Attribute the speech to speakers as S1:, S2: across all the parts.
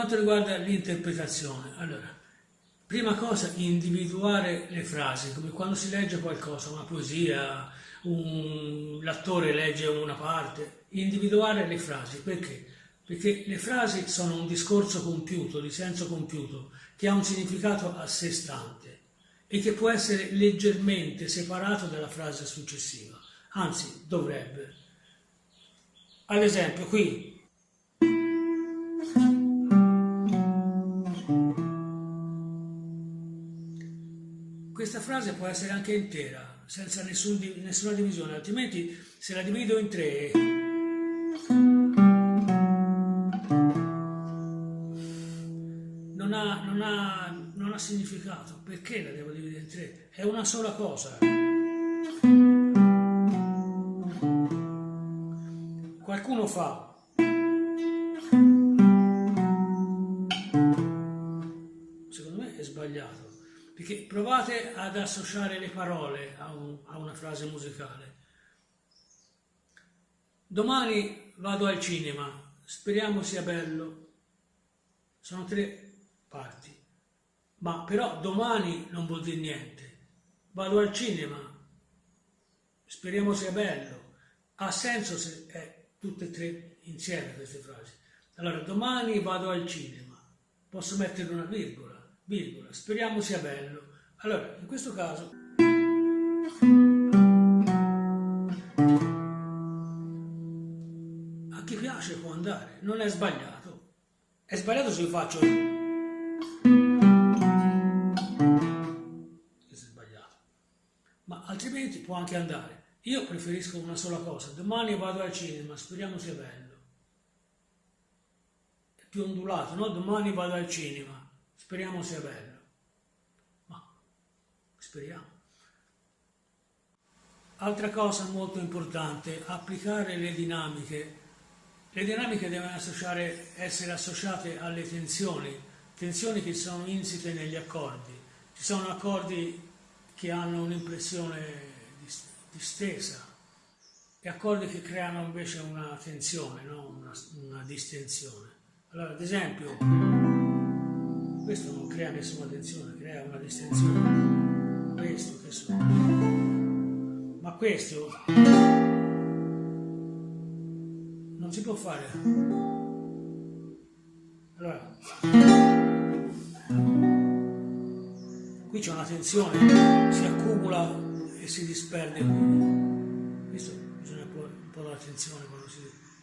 S1: quanto riguarda l'interpretazione, allora, prima cosa, individuare le frasi, come quando si legge qualcosa, una poesia, l'attore legge una parte, individuare le frasi, perché? Perché le frasi sono un discorso compiuto, di senso compiuto, che ha un significato a sé stante e che può essere leggermente separato dalla frase successiva, anzi dovrebbe. Ad esempio qui, questa frase può essere anche intera, senza nessuna divisione, altrimenti se la divido in tre non ha significato. Perché la devo dividere in tre? È una sola cosa. Qualcuno fa. Secondo me è sbagliato, perché provate ad associare le parole a una frase musicale. Domani vado al cinema, speriamo sia bello. Sono tre parti. Ma però domani non vuol dire niente. Vado al cinema, speriamo sia bello. Ha senso se è tutte e tre insieme queste frasi. Allora, domani vado al cinema, posso mettere una virgola, speriamo sia bello. Allora, in questo caso, a chi piace può andare, non è sbagliato. È sbagliato se io faccio... ma altrimenti può anche andare. Io preferisco una sola cosa, domani vado al cinema, speriamo sia bello. È più ondulato, no? Domani vado al cinema, speriamo sia bello. Ma speriamo. Altra cosa molto importante, applicare le dinamiche. Le dinamiche devono essere associate alle tensioni che sono insite negli accordi. Ci sono accordi che hanno un'impressione distesa e accordi che creano invece una tensione, no? una distensione. Allora, ad esempio, questo non crea nessuna tensione, crea una distensione. Questo, che so. Ma questo non si può fare. Allora, qui c'è una tensione, si accumula e si disperde. Questo bisogna un po' l'attenzione quando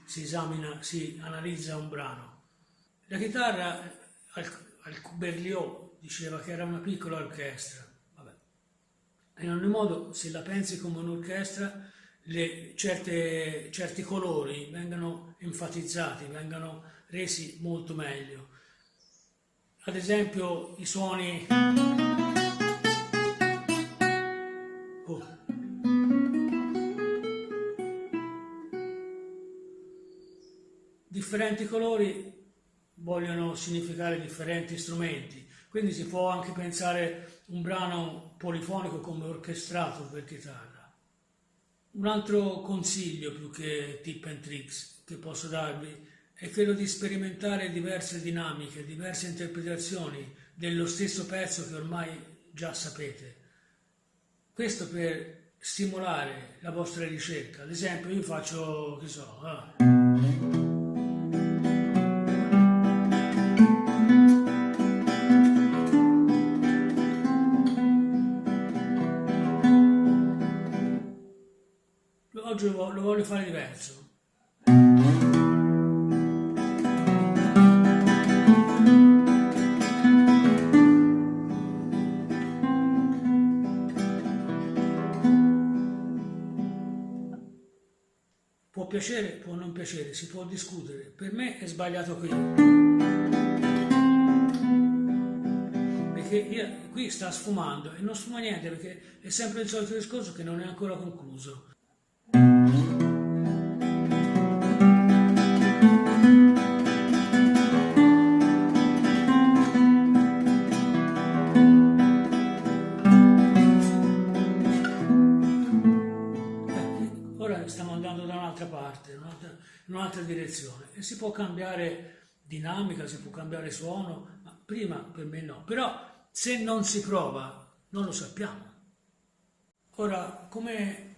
S1: si esamina, si analizza un brano. La chitarra al Berlioz diceva che era una piccola orchestra. Vabbè. In ogni modo, se la pensi come un'orchestra, certi colori vengono enfatizzati, vengono resi molto meglio. Ad esempio, i suoni... Differenti colori vogliono significare differenti strumenti, quindi si può anche pensare un brano polifonico come orchestrato per chitarra. Un altro consiglio, più che tip and tricks, che posso darvi è quello di sperimentare diverse dinamiche, diverse interpretazioni dello stesso pezzo che ormai già sapete. Questo per stimolare la vostra ricerca. Ad esempio io faccio, che so, oggi lo voglio fare diverso. Può piacere, può non piacere, si può discutere. Per me è sbagliato qui. Perché qui sta sfumando e non sfuma niente, perché è sempre il solito discorso che non è ancora concluso. Ora stiamo andando da un'altra parte, in un'altra direzione e si può cambiare dinamica, si può cambiare suono, ma prima per me no. Però se non si prova non lo sappiamo. Ora, come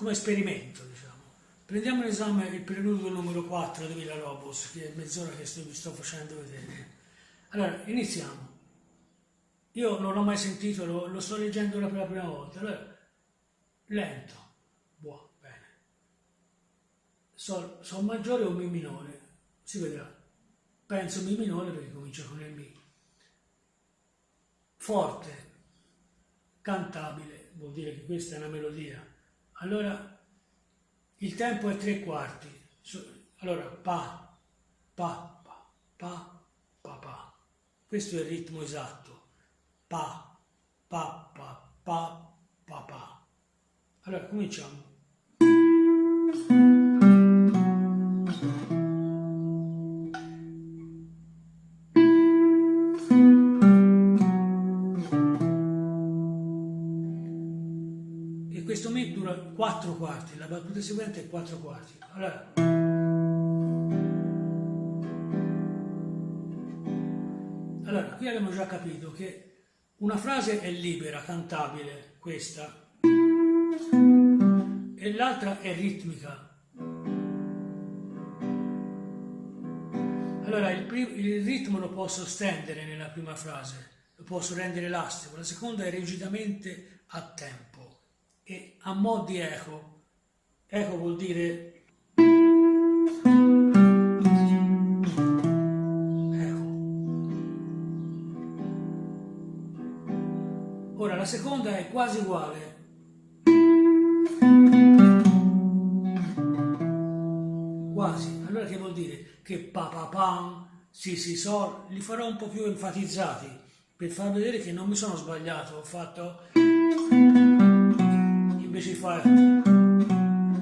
S1: esperimento, diciamo, prendiamo in esame il preludio numero 4 di Villa-Lobos, che è mezz'ora che vi sto facendo vedere. Allora, iniziamo. Io non l'ho mai sentito, lo sto leggendo per la prima volta. Allora, lento, buono, bene. Sol maggiore o Mi minore? Si vedrà. Penso Mi minore perché comincia con il Mi. Forte, cantabile, vuol dire che questa è una melodia. Allora, il tempo è 3/4. Allora, pa, pa, pa, pa, pa, pa. Questo è il ritmo esatto. Pa, pa, pa, pa, pa, pa. Allora, cominciamo. E questo Mi dura 4/4, la battuta seguente è 4/4. Allora, qui abbiamo già capito che una frase è libera, cantabile, questa, e l'altra è ritmica. Allora, il ritmo lo posso stendere nella prima frase, lo posso rendere elastico, la seconda è rigidamente a tempo e a mo' di eco. Eco vuol dire ora la seconda è quasi uguale. Quasi. Allora che vuol dire? Che pa pa pam, si si sol, li farò un po' più enfatizzati per far vedere che non mi sono sbagliato, ho fatto invece di fare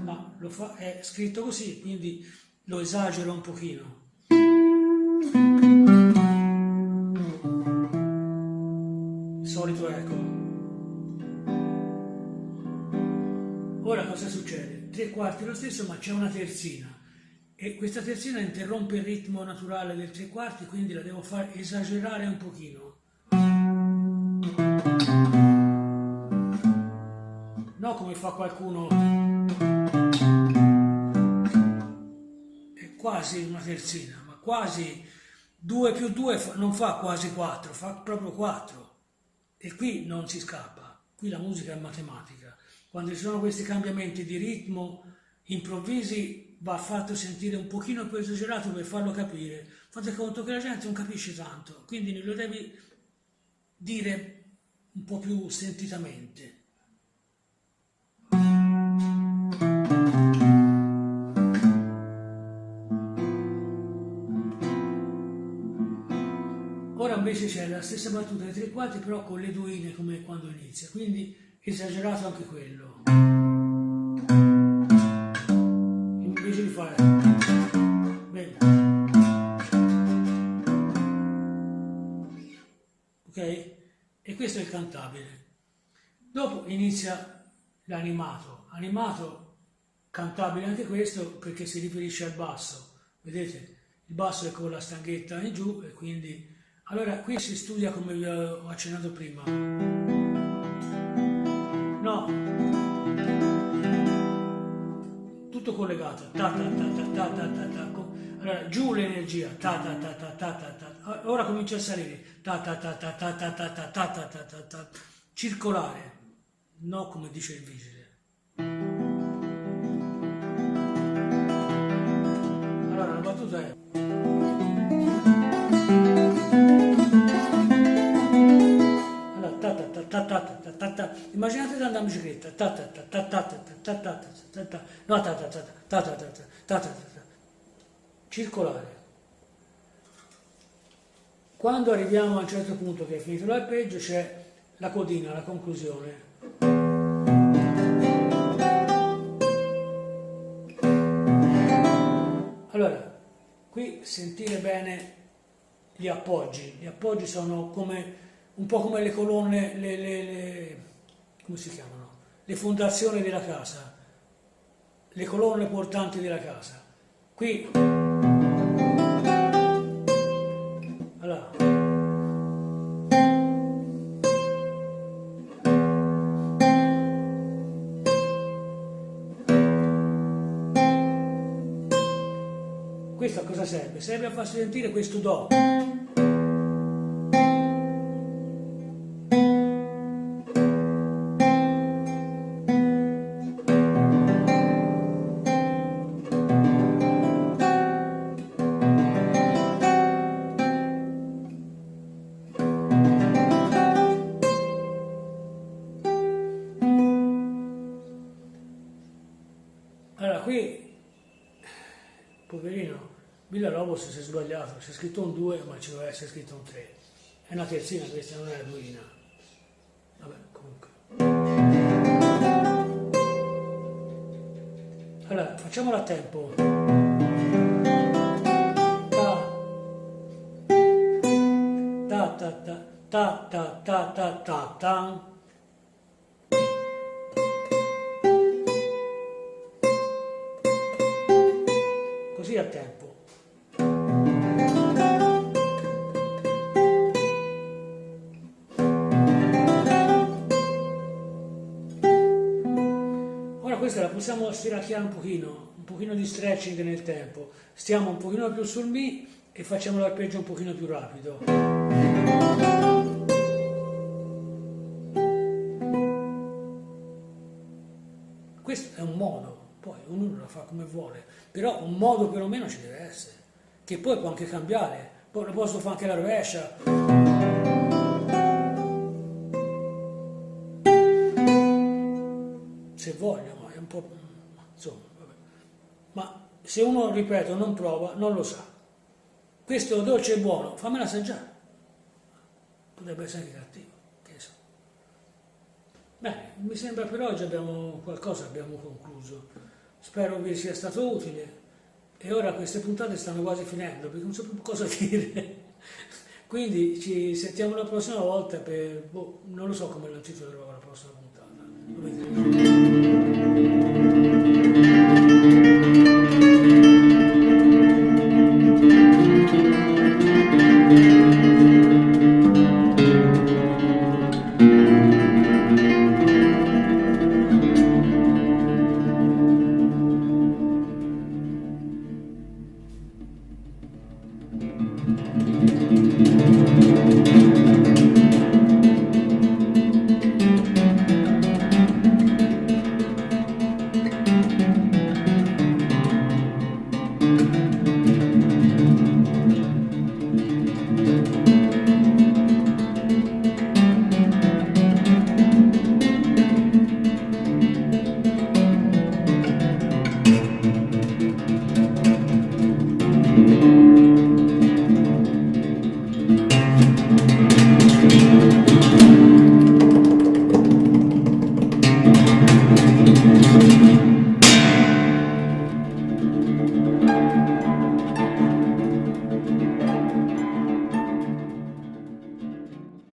S1: ma è scritto così, quindi lo esagero un pochino. Il solito eco. Ora cosa succede? 3/4 lo stesso, ma c'è una terzina e questa terzina interrompe il ritmo naturale del 3/4, quindi la devo far esagerare un pochino. No, come fa qualcuno, è quasi una terzina, ma quasi 2 più 2 non fa quasi 4, fa proprio 4 e qui non si scappa, qui la musica è matematica. Quando ci sono questi cambiamenti di ritmo improvvisi va fatto sentire un pochino più esagerato per farlo capire. Fate conto che la gente non capisce tanto, quindi lo devi dire un po' più sentitamente. Ora invece c'è la stessa battuta dei 3/4 però con le duine come quando inizia, quindi esagerato anche quello. Invece di fare bene. Ok? E questo è il cantabile. Dopo inizia l'animato. Animato, cantabile anche questo perché si riferisce al basso. Vedete? Il basso è con la stanghetta in giù e quindi allora qui si studia come vi ho accennato prima. No, tutto collegato. Ta ta ta ta ta ta ta ta. Allora giù l'energia. Ta ta ta ta ta ta ta. Ora comincia a salire. Ta ta ta ta ta ta ta ta ta ta ta ta ta. Circolare. No, come dice il vigile. Allora la battuta è immaginate di andare in bicicletta, no, circolare. Quando arriviamo a un certo punto che è finito l'arpeggio c'è la codina, la conclusione. Allora, qui sentire bene gli appoggi sono come un po' come le colonne, come si chiamano? Le fondazioni della casa, le colonne portanti della casa. Qui questo a cosa serve? Serve a farsi sentire questo Do. Allora qui, poverino, Villa-Lobos si è sbagliato, c'è scritto un 2 ma ci doveva essere scritto un 3. È una terzina questa, non è la duina. Vabbè, comunque. Allora, facciamolo a tempo. Ta, ta, ta, ta, ta, ta, ta, ta, ta. Così a tempo. Ora questa la possiamo stiracchiare un pochino di stretching nel tempo. Stiamo un pochino più sul Mi e facciamo l'arpeggio un pochino più rapido. Questo è un modo. Poi ognuno la fa come vuole, però un modo perlomeno ci deve essere, che poi può anche cambiare, poi lo posso fare anche la rovescia. Se voglio, ma è un po', insomma, vabbè. Ma se uno, ripeto, non prova, non lo sa. Questo dolce e buono, fammela assaggiare. Potrebbe essere anche cattivo, che ne so. Bene, mi sembra per oggi abbiamo concluso. Spero vi sia stato utile e ora queste puntate stanno quasi finendo perché non so più cosa dire. Quindi ci sentiamo la prossima volta per, non lo so come lo titolerò la prossima puntata. Lo vedremo.